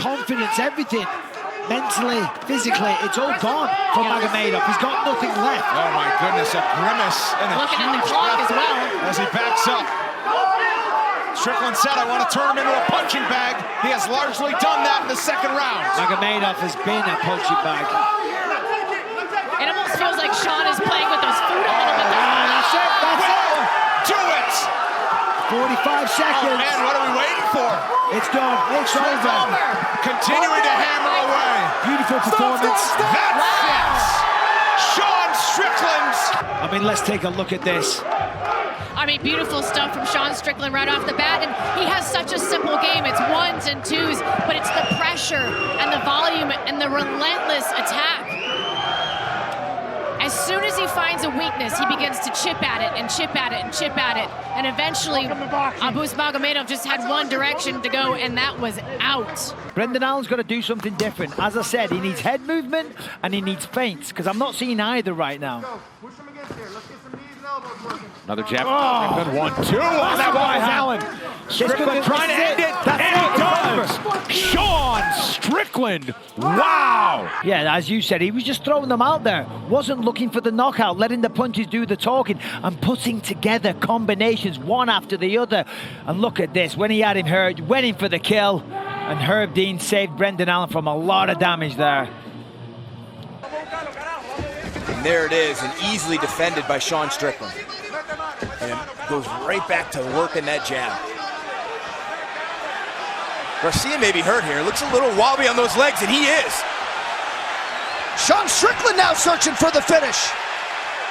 confidence, everything. Mentally, physically, it's all gone for Magomedov. He's got nothing left. Oh my goodness, a grimace and a looking at the clock as well as he backs up. Strickland said, I want to turn him into a punching bag. He has largely done that in the second round. Magomedov has been a punching bag. It almost feels like Sean is playing with those food a little bit there. That's it, that's it. Do it! 45 seconds. Oh man, what are we waiting for? It's done, it's over. Continuing to hammer away. Beautiful performance. That's it! Sean Strickland! I mean, let's take a look at this. I mean, beautiful stuff from Sean Strickland right off the bat, and he has such a simple game. It's ones and twos, but it's the pressure and the volume and the relentless attack. As soon as he finds a weakness, he begins to chip at it and chip at it and chip at it, and eventually Abus Magomedov just had one direction to go, and that was out. Brendan Allen's got to do something different. As I said, he needs head movement and he needs feints, because I'm not seeing either right now. Another jab. Oh. Good 1-2 on that one, Allen. Strickland trying to end it, and he does. Sean Strickland. Wow. Yeah, as you said, he was just throwing them out there. Wasn't looking for the knockout, letting the punches do the talking and putting together combinations one after the other. And look at this. When he had him hurt, went in for the kill. And Herb Dean saved Brendan Allen from a lot of damage there. And there it is, and easily defended by Sean Strickland. And it goes right back to working that jab. Garcia may be hurt here. Looks a little wobbly on those legs, and he is. Sean Strickland now searching for the finish.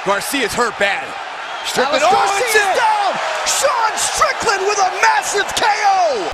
Garcia's hurt bad. Strickland, Garcia's down! Sean Strickland with a massive KO!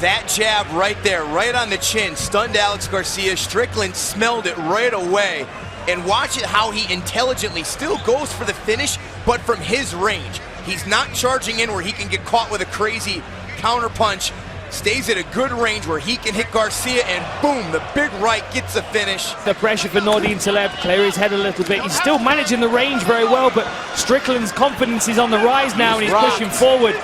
That jab right there, right on the chin, stunned Alex Garcia. Strickland smelled it right away. And watch it how he intelligently still goes for the finish, but from his range. He's not charging in where he can get caught with a crazy counter punch. Stays at a good range where he can hit Garcia, and boom, the big right gets the finish. The pressure for Nordine Taleb, clear his head a little bit. He's still managing the range very well, but Strickland's confidence is on the rise now, and he's pushing forward.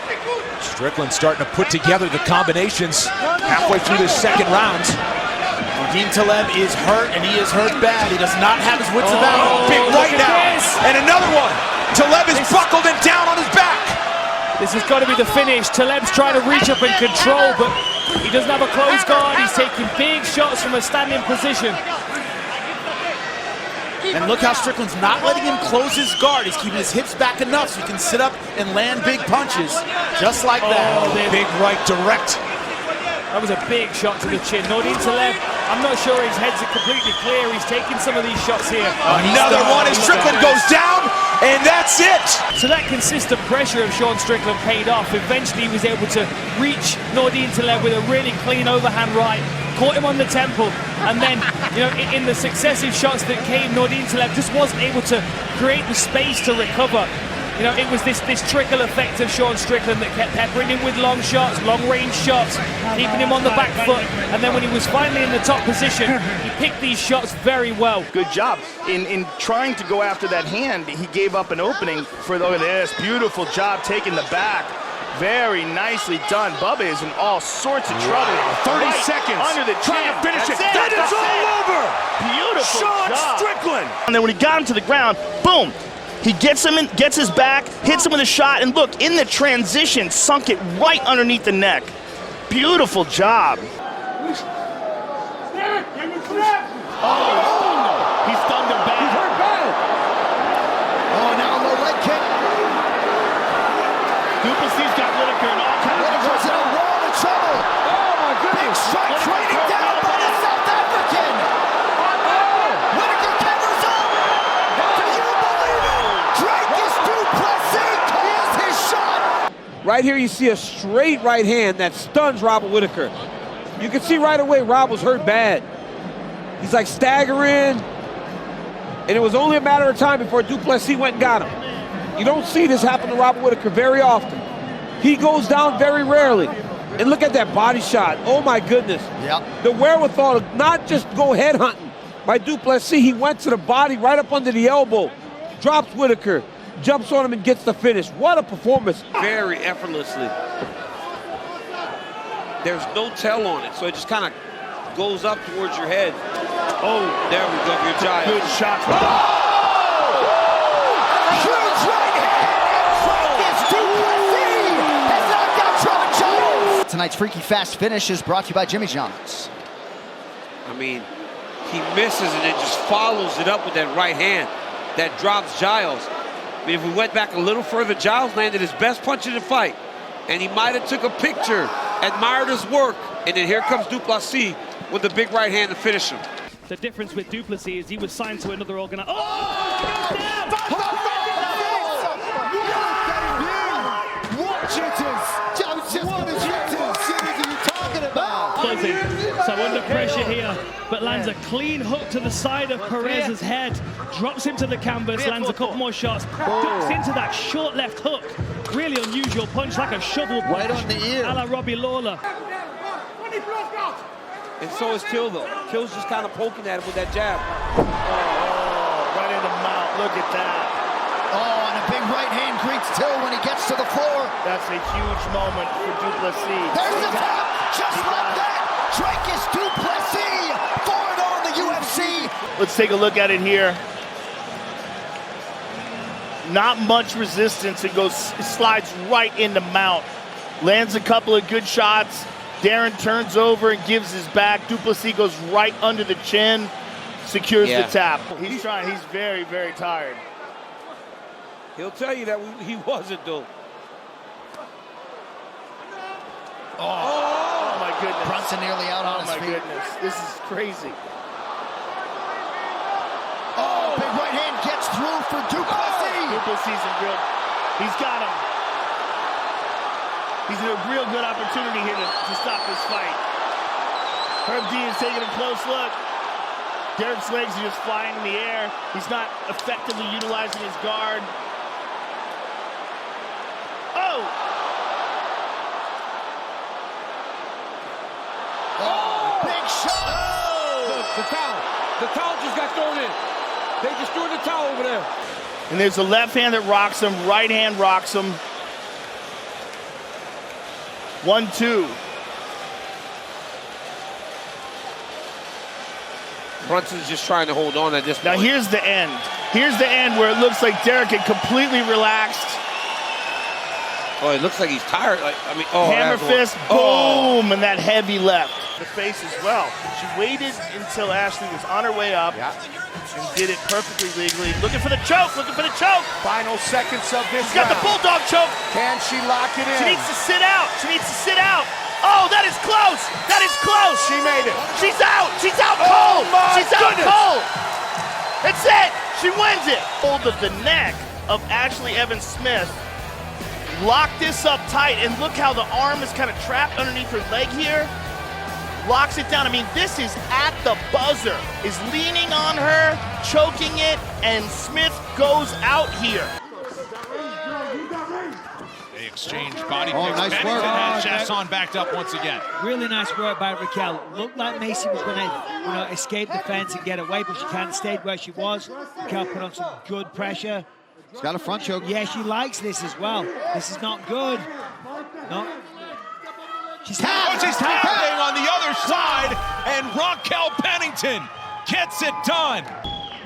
Strickland starting to put together the combinations halfway through this second round. Nordine Taleb is hurt, and he is hurt bad. He does not have his wits about him. Big right now, and another one. Taleb is buckled and down on his back. This has got to be the finish. Taleb's trying to reach up and control, but he doesn't have a close guard. He's taking big shots from a standing position. And look how Strickland's not letting him close his guard. He's keeping his hips back enough so he can sit up and land big punches, just like that. Big right direct. That was a big shot to the chin. Nordine Taleb, I'm not sure his head's completely clear. He's taking some of these shots here. Another one as Strickland goes down, and that's it. So that consistent pressure of Sean Strickland paid off. Eventually he was able to reach Nordine Taleb with a really clean overhand right, caught him on the temple, and then, you know, in the successive shots that came, Nordine Taleb just wasn't able to create the space to recover. You know, it was this trickle effect of Sean Strickland that kept peppering him with long shots, long-range shots, keeping him on the back foot, and then when he was finally in the top position, he picked these shots very well. Good job. In trying to go after that hand, he gave up an opening for, look at this, beautiful job taking the back. Very nicely done. Bubba is in all sorts of trouble. 30 right seconds. Under the chin. Trying to finish it. That is all over. Beautiful Sean job. Strickland. And then when he got him to the ground, boom. He gets him in, gets his back, hits him with a shot, and look, in the transition, sunk it right underneath the neck. Beautiful job. He stunned him bad. He's hurt bad. Oh, now a low leg kick. Du Plessis got Whitaker in all kinds of Whitaker's in a world of trouble. Oh my goodness. Big strike raining down by the South African. Whitaker covers up. Do you believe it? Dricus Du Plessis calls his shot. Right here you see a straight right hand that stuns Robert Whitaker. You can see right away Rob was hurt bad. He's like staggering. And it was only a matter of time before Du Plessis went and got him. You don't see this happen to Robert Whitaker very often. He goes down very rarely. And look at that body shot. Oh my goodness. Yep. The wherewithal to not just go head hunting by Du Plessis. He went to the body right up under the elbow. Drops Whitaker. Jumps on him and gets the finish. What a performance. Very effortlessly. there's no tell on it, so it just kind of goes up towards your head. Oh, there we go, your giant. Good shot. Huge right hand. Dricus Du Plessis has knocked out Trevor Jones. Tonight's freaky fast finish is brought to you by Jimmy John's. I mean, he misses and then just follows it up with that right hand that drops Giles. I mean, if we went back a little further, Giles landed his best punch in the fight, and he might have took a picture, admired his work, and then here comes Du Plessis with the big right hand to finish him. The difference with Du Plessis is he was signed to another organization. Oh! What jitters? What jitters are you talking about? Closing. So under pressure here, but lands a clean hook to the side of Perez's head, drops him to the canvas, lands a couple more shots, ducks into that short left hook. Really unusual punch, like a shovel punch. Right on the ear. A la Robbie Lawler. And so is Till, though. Till's just kind of poking at him with that jab. Oh, right in the mouth. Look at that. Oh, and a big right hand greets Till when he gets to the floor. That's a huge moment for Du Plessis. There's the tap, just like that. Dricus Du Plessis, 4-0 in the UFC. Let's take a look at it here. Not much resistance. It slides right into mount. Lands a couple of good shots. Darren turns over and gives his back. Du Plessis goes right under the chin, secures the tap. He's trying. He's very, very tired. He'll tell you that he wasn't, though. Oh my goodness. Brunson nearly out on his feet. Oh my goodness. This is crazy. Oh, big right hand gets through for Du Plessis. Du Plessis in real. He's got him. He's in a real good opportunity here to stop this fight. Herb D is taking a close look. Derek's legs are just flying in the air. He's not effectively utilizing his guard. Oh! Oh, big shot! Look, the towel. The towel just got thrown in. They just threw the towel over there. And there's a left hand that rocks him, right hand rocks him. 1-2. Brunson's just trying to hold on at this point. Now here's the end. Here's the end where it looks like Derek had completely relaxed. Oh, it looks like he's tired. Hammer fist, boom, and that heavy left. The face as well. She waited until Ashley was on her way up and did it perfectly legally. Looking for the choke, Final seconds of this She's got the bulldog choke. Can she lock it in? She needs to sit out. Oh, that is close. She made it. She's out cold. She's out cold. That's it. She wins it. Hold of the neck of Ashley Evans Smith. Lock this up tight, and look how the arm is kind of trapped underneath her leg here. Locks it down. I mean, this is at the buzzer. Is leaning on her, choking it, and Smith goes out here. They exchange body kicks. Nice Pennington work. has Chasson backed up once again. Really nice work by Raquel. Looked like Macy was going to escape the fence and get away, but she kind of stayed where she was. Raquel put on some good pressure. She's got a front choke. Yeah, she likes this as well. This is not good. No. She's happening on the other side, and Raquel Pennington gets it done.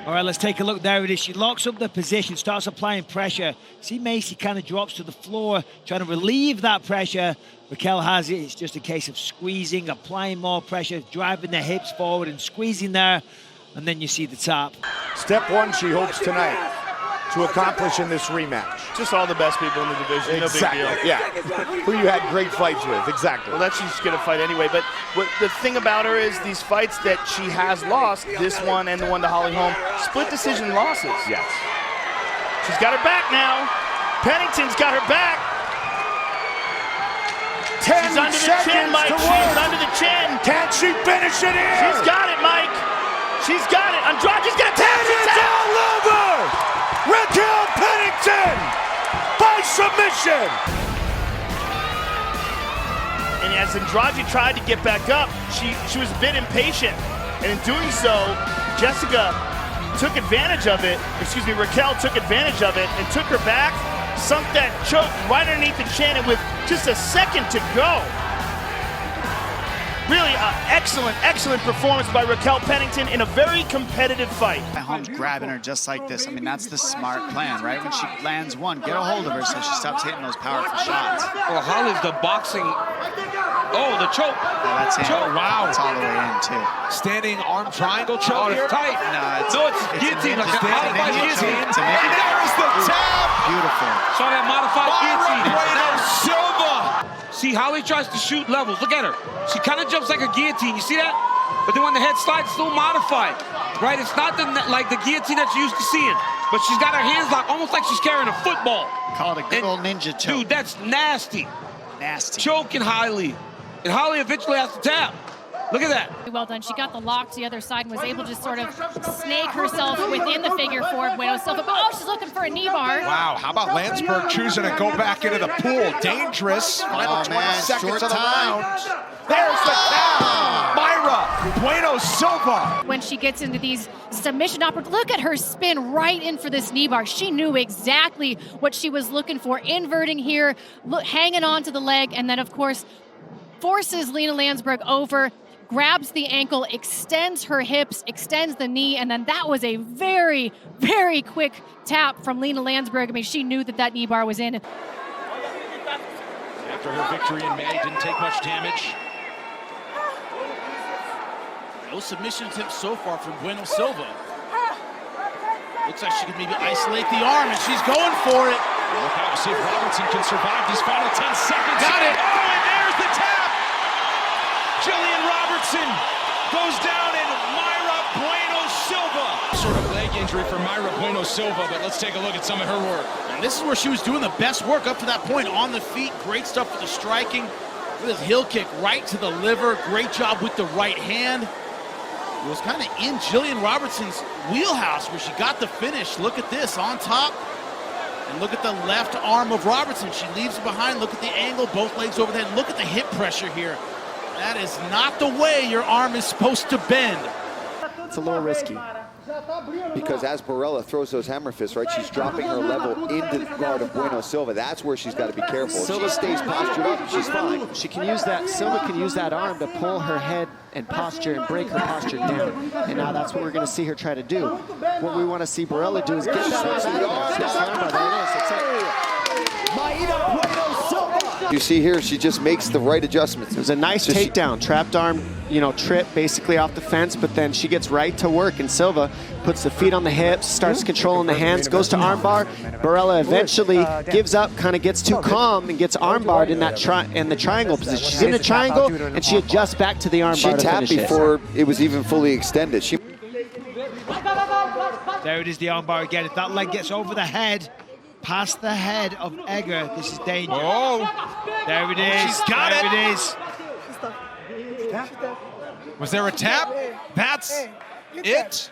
All right, let's take a look. There it is. She locks up the position, starts applying pressure. See Macy kind of drops to the floor, trying to relieve that pressure. Raquel has it. It's just a case of squeezing, applying more pressure, driving the hips forward and squeezing there, and then you see the top. Step one, she hopes tonight to accomplish in this rematch. Just all the best people in the division. Exactly. No big deal. Yeah. Who you had great fights with. Exactly. Well, that's she's going to fight anyway. But the thing about her is these fights that she has lost, this one and the one to Holly Holm, split decision losses. Yes. She's got her back now. Pennington's got her back. 10 She's under the chin, seconds Mike. to She's work. under the chin. Can she finish it here? She's got it, Mike. She's got it. Andrade's going to tap. It's all over. Raquel Pennington by submission. And as Andrade tried to get back up, she was a bit impatient. And in doing so, Jessica took advantage of it. Raquel took advantage of it and took her back, sunk that choke right underneath the chin, and with just a second to go, Excellent performance by Raquel Pennington in a very competitive fight. Holmes grabbing her just like this. I mean, that's the smart plan, right? When she lands one, get a hold of her so she stops hitting those powerful shots. Well, Holly's the boxing. Oh, the choke. Yeah, that's in. Choke. Wow. It's all the way in, too. Standing arm triangle choke. Oh, it's tight. No, it's guillotine. Like a standing modified ninja choke. guillotine. It's a ninja. There's the tap. Beautiful. Saw that modified guillotine. Bueno Silva. See, Holly tries to shoot levels. Look at her. She kind of jumps like a guillotine. You see that? But then when the head slides, it's still modified, right? It's not like the guillotine that you're used to seeing. But she's got her hands locked, almost like she's carrying a football. Call it a good old ninja choke. Dude, that's nasty. Nasty. Choking Holly. And Holly eventually has to tap. Look at that. Well done. She got the lock to the other side and was able to sort of snake herself within the figure for Bueno Silva. But oh, she's looking for a knee bar. Wow, how about Landsberg choosing to go back into the pool? Dangerous. Final 20 seconds of the round. There's the tap. Mayra, Bueno Silva. When she gets into these submission opportunities, look at her spin right in for this knee bar. She knew exactly what she was looking for. Inverting here, hanging on to the leg, and then, of course, forces Lena Landsberg over, grabs the ankle, extends her hips, extends the knee, and then that was a very, very quick tap from Lena Landsberg. I mean, she knew that that knee bar was in. After her victory in May, didn't take much damage. No submission attempts so far from Bueno Silva. Looks like she could maybe isolate the arm, and she's going for it. Look out, see if Robertson can survive these final 10 seconds. Got it. Oh, and there's the tap. Jillian Robertson goes down, and Mayra Bueno Silva. Sort of leg injury for Mayra Bueno Silva, but let's take a look at some of her work. And this is where she was doing the best work up to that point, on the feet. Great stuff with the striking. With this heel kick right to the liver. Great job with the right hand. It was kind of in Jillian Robertson's wheelhouse where she got the finish. Look at this, on top. And look at the left arm of Robertson. She leaves it behind. Look at the angle, both legs over there. Look at the hip pressure here. That is not the way your arm is supposed to bend. It's a little risky. Because as Barella throws those hammer fists, right, she's dropping her level into the guard of Bueno Silva. That's where she's got to be careful. If Silva stays postured up, she's fine. She can use that, Silva can use that arm to pull her head and posture and break her posture down. And now that's what we're going to see her try to do. What we want to see Barella do is get that arm. There it is. Mayra Bueno Silva. You see here, she just makes the right adjustments. It was a nice takedown, trapped arm, trip basically off the fence, but then she gets right to work, and Silva puts the feet on the hips, starts controlling the hands, goes to armbar. Barella eventually gives up, kind of gets too calm, and gets armbarred in that the triangle position. She's in a triangle, and she adjusts back to the armbar. She tapped before it was even fully extended. There it is, the armbar again. If that leg gets over the head, past the head of Egger, this is danger. Oh, there it is. She's got it. There it is. Was there a tap? That's it.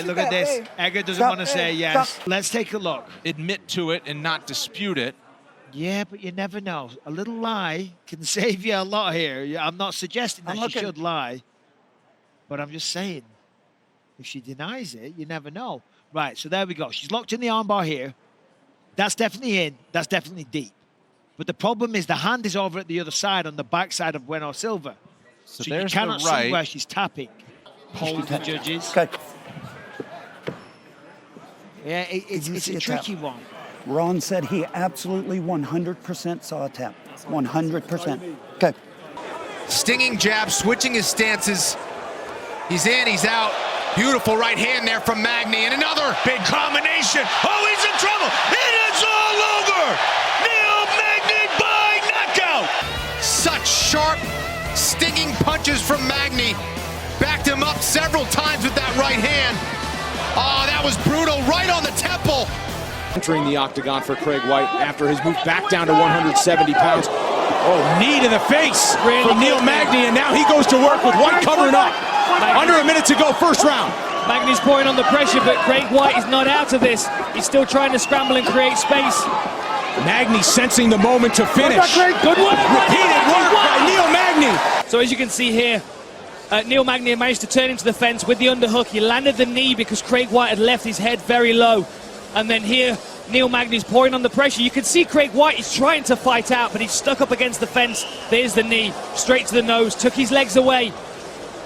Look at this. Egger doesn't want to say yes. Let's take a look. Admit to it and not dispute it. Yeah, but you never know. A little lie can save you a lot here. I'm not suggesting that she should lie, but I'm just saying, if she denies it, you never know. Right, so there we go. She's locked in the armbar here. That's definitely in. That's definitely deep. But the problem is the hand is over at the other side, on the backside of Bueno Silva. So you cannot see where she's tapping. Hold the judges. Okay. Yeah, it's a tricky one. Ron said he absolutely 100% saw a tap. 100%. Okay. Stinging jab, switching his stances. He's in, he's out. Beautiful right hand there from Magny, and another big combination. Oh, he's in trouble. It is all over. Neil Magny by knockout. Such sharp, stinging punches from Magny. Backed him up several times with that right hand. Oh, that was brutal, right on the temple. Entering the octagon for Craig White after his move back down to 170 pounds. Oh, knee to the face from Neil Magny, and now he goes to work with White covering up. Under a minute to go, first round. Magny's pouring on the pressure, but Craig White is not out of this. He's still trying to scramble and create space. Magny sensing the moment to finish. Good work. Repeated work by Neil Magny. So as you can see here, Neil Magny managed to turn into the fence with the underhook. He landed the knee because Craig White had left his head very low. And then here, Neil Magny's pouring on the pressure. You can see Craig White is trying to fight out, but he's stuck up against the fence. There's the knee, straight to the nose, took his legs away.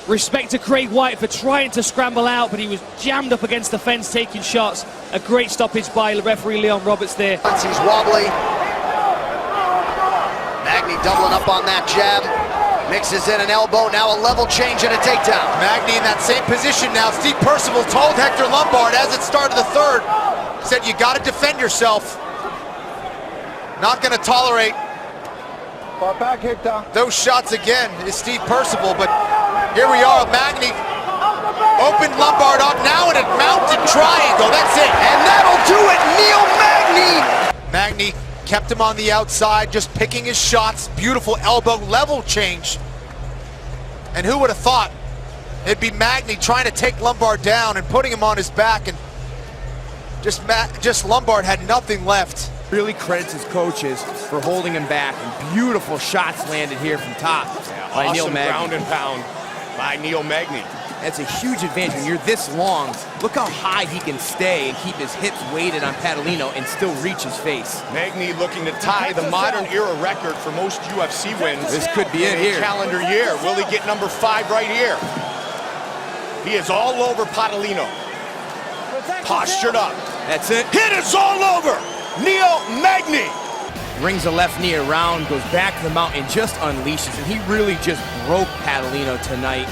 Respect to Craig White for trying to scramble out, but he was jammed up against the fence, taking shots. A great stoppage by referee Leon Roberts there. He's wobbly. Magny doubling up on that jab. Mixes in an elbow, now a level change and a takedown. Magny in that same position now. Steve Percival told Hector Lombard as it started the third, said you got to defend yourself. Not going to tolerate those shots again is Steve Percival, but here we are. Magny opened Lombard up now in a mounted triangle. That's it. And that'll do it, Neil Magny. Magny kept him on the outside, just picking his shots. Beautiful elbow level change. And who would have thought it'd be Magny trying to take Lombard down and putting him on his back, and just Lombard had nothing left. Really credits his coaches for holding him back, and beautiful shots landed here from top by Neil Magny. Ground and pound by Neil Magny. That's a huge advantage when you're this long. Look how high he can stay and keep his hips weighted on Padalino and still reach his face. Magny looking to tie the modern era record for most UFC wins. This could be it here. Calendar year. Will he get number 5 right here? He is all over Padalino. Postured up. That's it. Hit is all over. Neil Magny. Brings the left knee around, goes back to the mount, and just unleashes. And he really just broke Padalino tonight.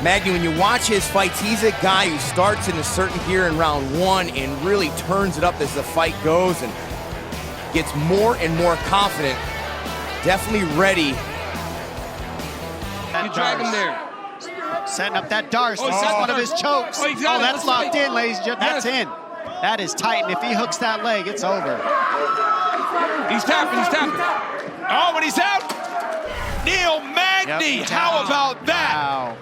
Magny, when you watch his fights, he's a guy who starts in a certain gear in round 1 and really turns it up as the fight goes and gets more and more confident. Definitely ready. You drag him there. Setting up that Darce. This is one of his chokes. Oh, that's locked in, ladies and gentlemen. That's in. That is tight, and if he hooks that leg, it's over. He's tapping, he's tapping. Oh, but he's out. Neil Magny, how about that? Wow.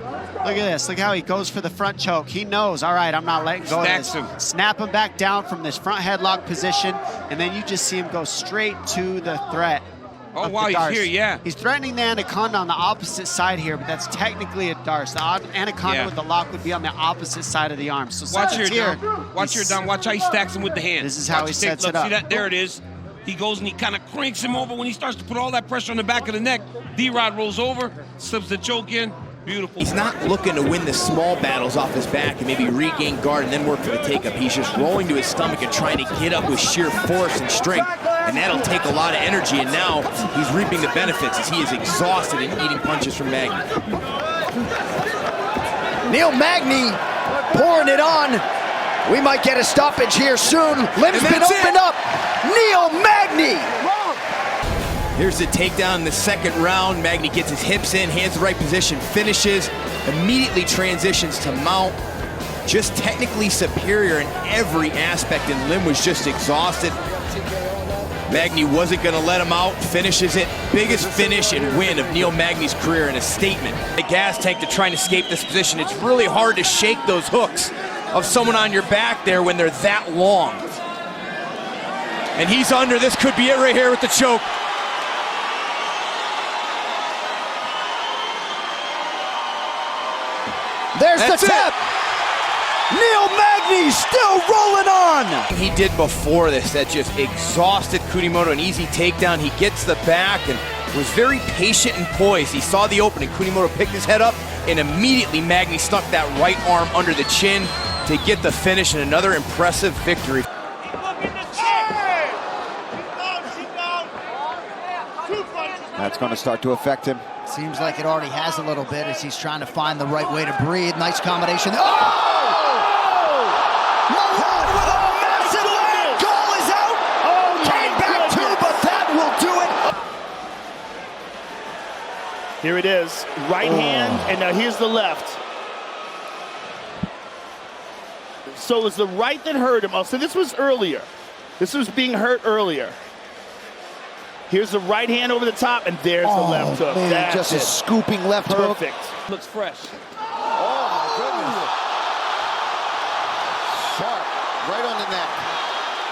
Look at this. Look how he goes for the front choke. He knows, all right, I'm not letting go of this. Snap him back down from this front headlock position, and then you just see him go straight to the threat. Oh, wow, he's here, yeah. He's threatening the Anaconda on the opposite side here, but that's technically a Darce. The Anaconda with the lock would be on the opposite side of the arm. So watch here, Dom. Watch here, Dom. Watch how he stacks him with the hand. This is how he sets it up. See that? There it is. He goes and he kind of cranks him over. When he starts to put all that pressure on the back of the neck, D-Rod rolls over, slips the choke in. Beautiful. He's not looking to win the small battles off his back and maybe regain guard and then work for the take-up. He's just rolling to his stomach and trying to get up with sheer force and strength. And that'll take a lot of energy, and now he's reaping the benefits as he is exhausted and eating punches from Magny. Neil Magny pouring it on. We might get a stoppage here soon. Limb's been opened up. Neil Magny. Here's the takedown in the second round. Magny gets his hips in, hands the right position, finishes, immediately transitions to mount. Just technically superior in every aspect, and Lim was just exhausted. Magny wasn't going to let him out, finishes it. Biggest finish and win of Neil Magny's career, in a statement. The gas tank to try and escape this position. It's really hard to shake those hooks of someone on your back there when they're that long. And he's under. This could be it right here with the choke. There's the tap. Neil Magny still rolling on. He did before this that just exhausted Kunimoto. An easy takedown. He gets the back and was very patient and poised. He saw the opening. Kunimoto picked his head up, and immediately Magny snuck that right arm under the chin to get the finish, and another impressive victory. That's going to start to affect him. Seems like it already has a little bit as he's trying to find the right way to breathe. Nice combination. Oh! Malott with a massive leg. Goal is out. Oh, came back too, but that will do it. Here it is. Right hand, and now here's the left. So it was the right that hurt him. Oh, so this was earlier. This was being hurt earlier. Here's the right hand over the top, and there's the left hook. Man, that's just a scooping left Perfect. hook. Looks fresh. Oh, my goodness. Sharp, right on the neck.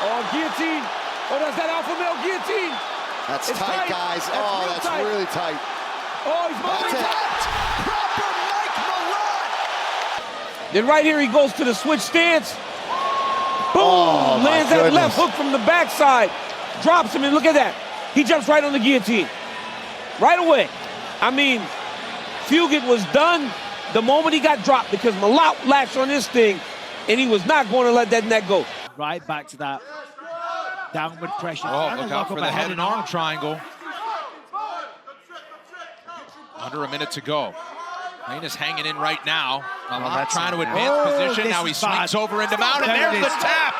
Oh, guillotine. Oh, that's that alpha male guillotine. That's It's tight, guys. That's tight. really tight. Oh, he's moving. Proper Mike Malott. Then right here he goes to the switch stance. Boom! Lands that left hook from the backside. Drops him, and look at that. He jumps right on the guillotine. Right away. I mean, Fugit was done the moment he got dropped because Malott latched on this thing, and he was not going to let that neck go. Right back to that downward pressure. Oh, look out for the head and arm triangle. Under a minute to go. Lane is hanging in right now. Malott trying to advance position. Now he swings over into mount, and there's the tap.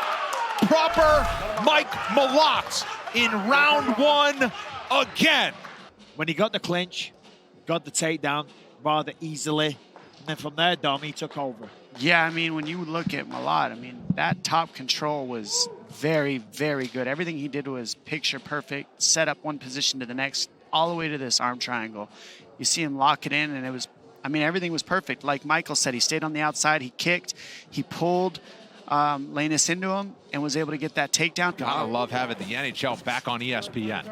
Proper Mike Malott in round one again. When he got the clinch, got the takedown rather easily, and then from there, Dom, he took over. Yeah, I mean, when you look at Malott, I mean, that top control was very, very good. Everything he did was picture perfect, set up one position to the next, all the way to this arm triangle. You see him lock it in, and it was, I mean, everything was perfect. Like Michael said, he stayed on the outside, he kicked, he pulled Lanus into him, and was able to get that takedown. Gotta love having the NHL back on ESPN.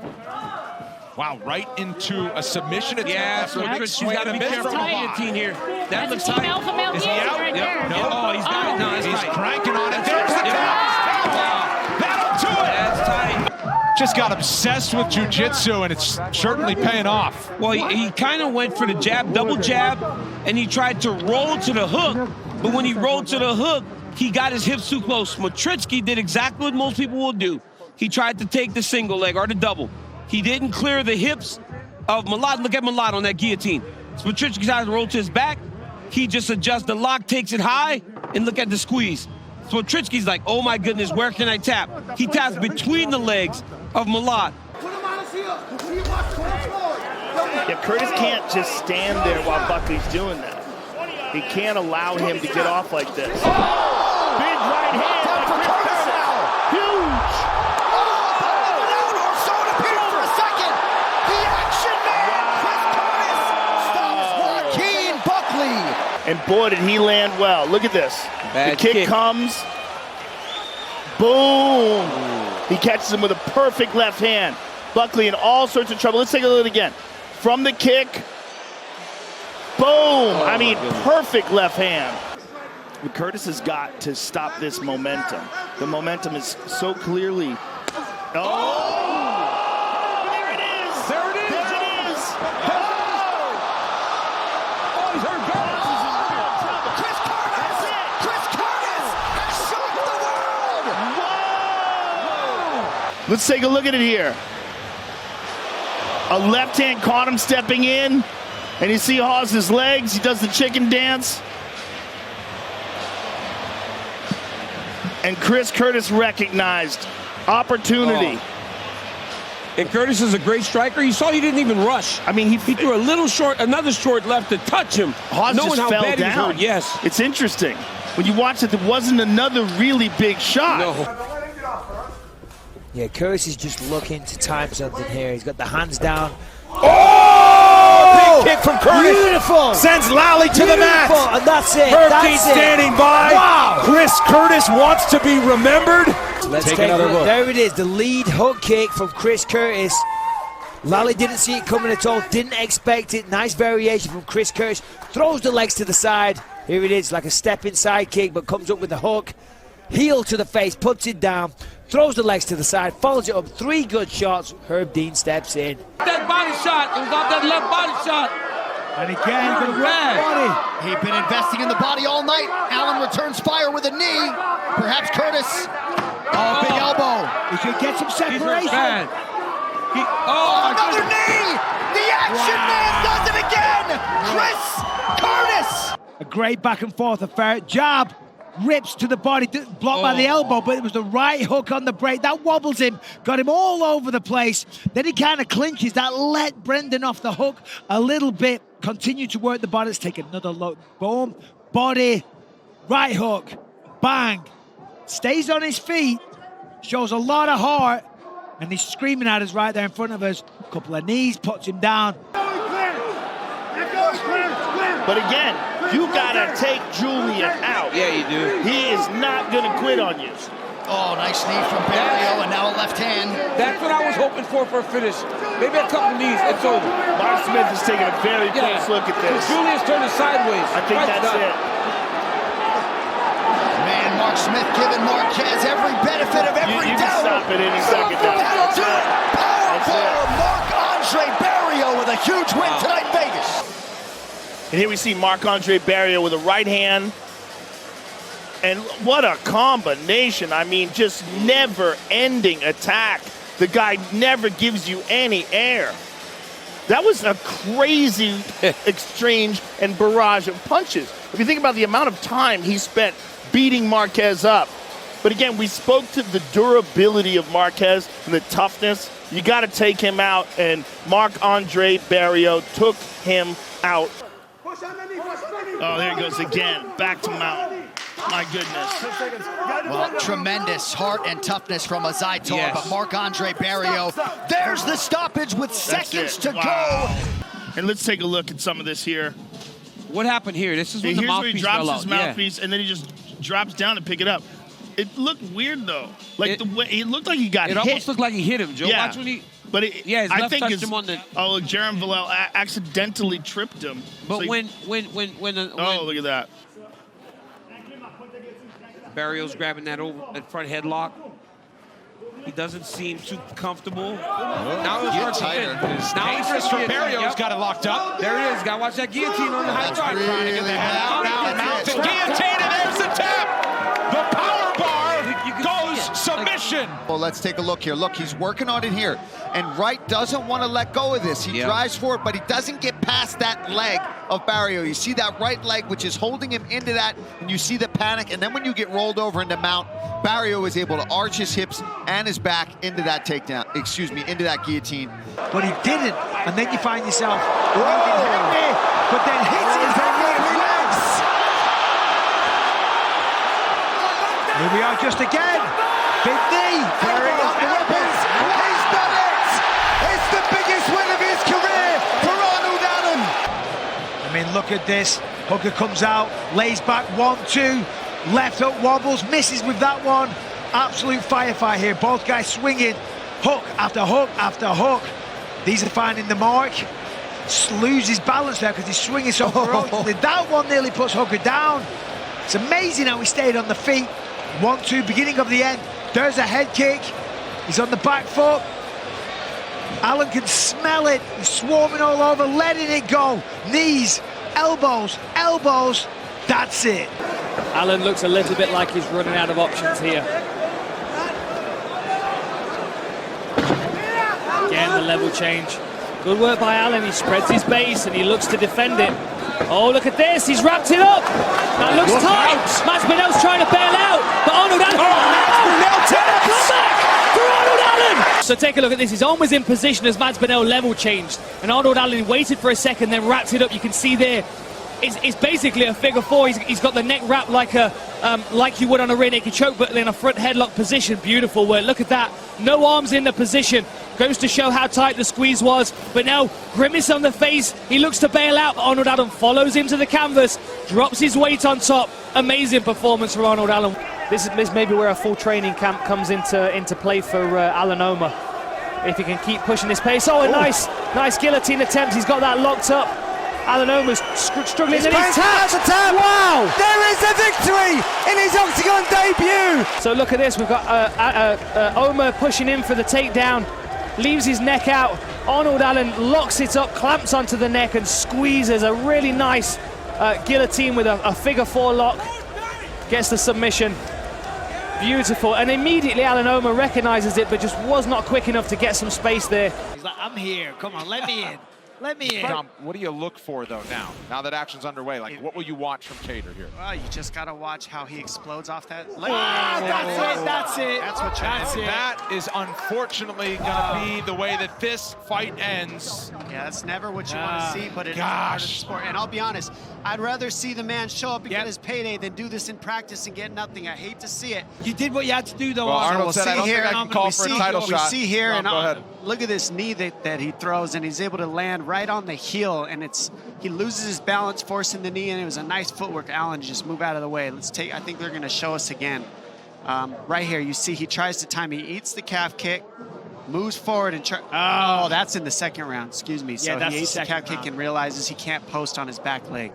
Wow, right into a submission attempt. Yeah, so she's got to be careful from guillotine here. That looks tight. Alpha male Is he out? right there. No. Oh, he's got it. No, that's He's tight. cranking on it. There's the tap. That'll do it. That's tight. Just got obsessed with jiu-jitsu, and it's certainly paying off. Well, he kind of went for the jab, double jab, and he tried to roll to the hook. But when he rolled to the hook, he got his hips too close. Matritsky did exactly what most people will do. He tried to take the single leg or the double. He didn't clear the hips of Malott. Look at Malott on that guillotine. Matritsky tries to roll to his back. He just adjusts the lock, takes it high, and look at the squeeze. So Matritsky's like, oh my goodness, where can I tap? He taps between the legs of Malott. Yeah, Curtis can't just stand there while Buckley's doing that. He can't allow him to get off like this. Big right hand by Chris Curtis. Huge. And boy, did he land well. Look at this. Bad the kick comes. Boom. He catches him with a perfect left hand. Buckley in all sorts of trouble. Let's take a look again. From the kick. Boom. I mean, perfect left hand. But Curtis has got to stop this momentum. The momentum is so clearly. Oh! There it is. There it is. There it is. Oh, he's hurt bad. Let's take a look at it here. A left hand caught him stepping in, and you see Hawes' legs. He does the chicken dance. And Chris Curtis recognized opportunity. Oh. And Curtis is a great striker. You saw he didn't even rush. I mean, he threw a little short, another short left to touch him. Hawes knowing just how fell bad down. He was hurt. Yes. It's interesting. When you watch it, there wasn't another really big shot. No. Yeah, Curtis is just looking to time something here. He's got the hands down. Oh! Big kick from Curtis. Beautiful. Sends Lally to the mat. And that's it. Hurricane standing by. Wow. Chris Curtis wants to be remembered. Let's take another look. There it is, the lead hook kick from Chris Curtis. Lally didn't see it coming at all, didn't expect it. Nice variation from Chris Curtis. Throws the legs to the side. Here it is, like a step inside kick, but comes up with the hook. Heel to the face, puts it down. Throws the legs to the side, follows it up. 3 good shots. Herb Dean steps in. That body shot. It was off that left body shot. And again, good body. He'd been investing in the body all night. Allen returns fire with a knee. Perhaps Curtis. Oh, big elbow. He could get some separation. Another knee. The action man does it again. Chris Curtis. A great back and forth affair. Jab. Rips to the body, blocked by the elbow, but it was the right hook on the break. That wobbles him, got him all over the place. Then he kind of clinches. That let Brendan off the hook a little bit. Continue to work the body. Let's take another look. Boom. Body. Right hook. Bang. Stays on his feet. Shows a lot of heart. And he's screaming at us right there in front of us. A couple of knees, puts him down. But again, you gotta take Julian out. Yeah, you do. He is not gonna quit on you. Oh, nice knee from Barriault, and now a left hand. That's what I was hoping for a finish. Maybe a couple knees, it's over. Mark Smith is taking a very close look at this. Julian's turning sideways. I think that's it. Man, Mark Mark Smith giving Marquez every benefit of every You doubt. can stop it any second now. That'll do it. Powerbomb. Marc-Andre Barriault with a huge win tonight in Vegas. And here we see Marc-Andre Barriault with a right hand. And what a combination. I mean, just never-ending attack. The guy never gives you any air. That was a crazy exchange and barrage of punches. If you think about the amount of time he spent beating Marquez up. But again, we spoke to the durability of Marquez and the toughness. You got to take him out, and Marc-Andre Barriault took him out. Oh, there he goes again. Back to mount. My goodness. Well, tremendous heart and toughness from a Zaitor, but Marc-Andre Barriault, there's the stoppage with seconds to go. And let's take a look at some of this here. What happened here? This is when the Here's where he mouthpiece drops fell his out. mouthpiece, and then he just drops down to pick it up. It looked weird, though. Like, the way it looked like he got hit. It almost looked like he hit him, Joe. Yeah. Watch when he... But his I left think touched him on the... Oh, Jaron Villel accidentally tripped him. But So when oh, look at that. Barriault's grabbing that front headlock, he doesn't seem too comfortable. Now he's Get tighter. Dangerous for Barriault's got it locked up. There it is. Got to watch that guillotine on the high drive. Trying to get the head out now. Mounted guillotine, and there's the tap. The power bar goes submission. Well, let's take a look here. Look, he's working on it here. And Wright doesn't want to let go of this. He drives forward, but he doesn't get past that leg of Barriault. You see that right leg, which is holding him into that, and you see the panic. And then when you get rolled over into mount, Barriault is able to arch his hips and his back into that takedown, into that guillotine. But he didn't. And then you find yourself, but then hits his legs. Here we are just again. Big knee. Carrying up the weapons. He's done it! It's the biggest win of his career for Arnold Allen. I mean, look at this. Hooker comes out, lays back 1-2. Left hook wobbles, misses with that one. Absolute firefight here. Both guys swinging. Hook after hook after hook. These are finding the mark. Loses balance there because he's swinging so ferociously. That one nearly puts Hooker down. It's amazing how he stayed on the feet. 1-2, beginning of the end. There's a head kick. He's on the back foot. Allen can smell it. He's swarming all over, letting it go. Knees, elbows, elbows. That's it. Allen looks a little bit like he's running out of options here. Again, the level change. Good work by Allen. He spreads his base and he looks to defend it. Oh, look at this. He's wrapped it up. That looks tight. Masvidal's trying to bail out, but Arnold Allen. Come back for Arnold Allen. So take a look at this. His arm was in position as Masvidal level changed, and Arnold Allen waited for a second, then wrapped it up. You can see there. It's basically a figure four. He's got the neck wrapped like you would on a rear naked choke, but in a front headlock position. Beautiful work. Look at that. No arms in the position. Goes to show how tight the squeeze was. But now, grimace on the face. He looks to bail out. Arnold Allen follows him to the canvas. Drops his weight on top. Amazing performance for Arnold Allen. This may be where a full training camp comes into play for Allen Omer. If he can keep pushing this pace. Oh, a nice guillotine attempt. He's got that locked up. Allen Omer's struggling, and he's tapped. Wow! There is a victory in his octagon debut. So look at this. We've got Omer pushing in for the takedown, leaves his neck out. Arnold Allen locks it up, clamps onto the neck, and squeezes a really nice guillotine with a figure four lock. Gets the submission. Beautiful. And immediately Allen Omer recognizes it, but just was not quick enough to get some space there. He's like, I'm here. Come on, let me in. Let me in. Tom, what do you look for, though, now that action's underway? Like, what will you watch from Cater here? Well, you just got to watch how he explodes off that leg. That's it. That's what you That is unfortunately going to be the way that this fight ends. Yeah, that's never what you want to see, but it is part of the sport. And I'll be honest, I'd rather see the man show up and get his payday than do this in practice and get nothing. I hate to see it. You did what you had to do, though. Well, Arnold said, I don't think I can call for a title shot. We see here, and go ahead. Look at this knee that he throws, and he's able to land right on the heel, and he loses his balance, forcing the knee, and it was a nice footwork. Allen just move out of the way. I think they're going to show us again. Right here, you see he tries to time. He eats the calf kick, moves forward, and that's in the second round. Excuse me. So he eats the calf kick and realizes he can't post on his back leg.